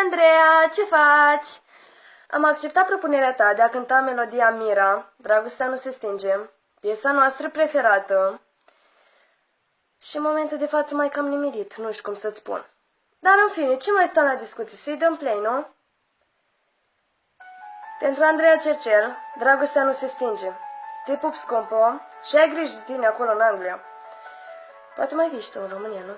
Andreea, ce faci? Am acceptat propunerea ta de a cânta melodia Mira, Dragostea nu se stinge, piesa noastră preferată. Și în momentul de față mai cam nimerit, nu știu cum să-ți spun. Dar în fine, ce mai stă la discuții? Să-i dăm play, nu? Pentru Andreea Cercel, Dragostea nu se stinge. Te pup, scumpo, și ai grijă de tine acolo în Anglia. Poate mai vii și tu în România, nu?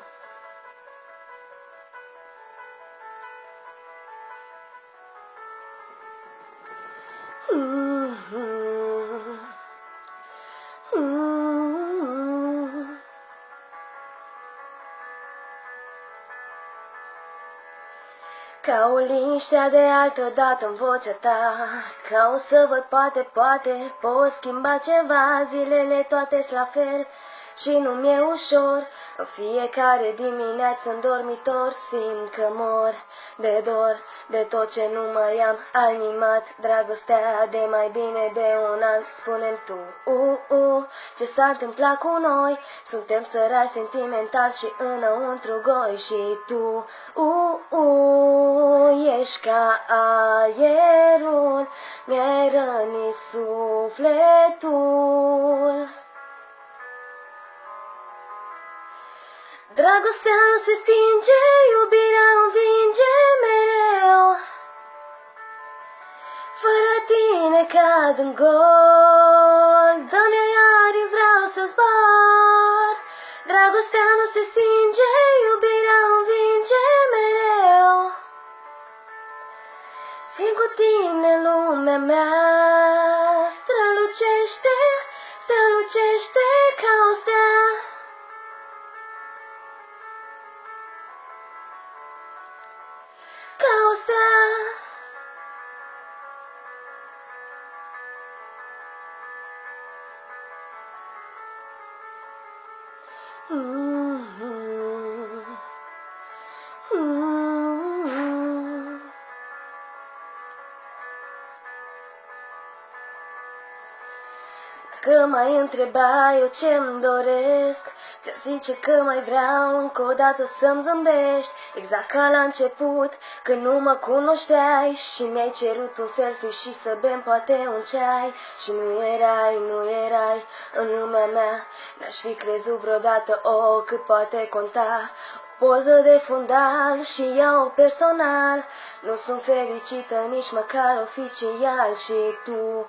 Ca o liniștea de altă dată în vocea ta, ca o să văd, poate, pot schimba ceva, zilele toate-s la fel și nu-mi e ușor. În fiecare dimineață în dormitor simt că mor de dor de tot ce nu mai am animat. Dragostea de mai bine de un an, spune-mi tu, ce s-a întâmplat cu noi? Suntem săraci, sentimentali și înăuntru goi și tu, ești ca aerul, mi-ai rănit sufletul. Dragostea nu se stinge, iubirea învinge mereu. Fără tine cad în gol, dă-ne iari, vreau să zbor. Dragostea nu se stinge, iubirea învinge mereu. Simt cu tine lumea mea strălucește, strălucește ca o stea. Ca o stea. Că mai întreba eu ce-mi doresc, ți-ar zice că mai vreau încă o dată să-mi zâmbești. Exact ca la început, când nu mă cunoșteai și mi-ai cerut un selfie și să bem poate un ceai. Și nu erai în lumea mea, n-aș fi crezut vreodată, cât poate conta. Poză de fundal și iau personal, nu sunt fericită nici măcar oficial. Și tu,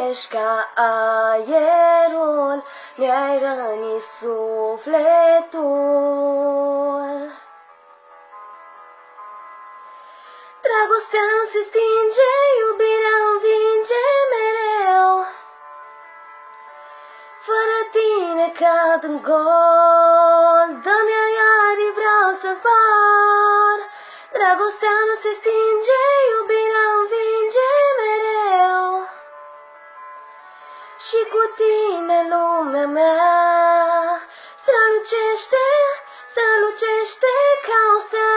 ești ca aerul, mi-ai rănit sufletul. Dragostea nu se stinge, iubirea învinge mereu. Fără tine cad în gol, dă-mi iari, vreau să zbor. Dragostea nu se stinge, iubirea învinge mereu. Și cu tine lumea mea strălucește, strălucește ca o stea.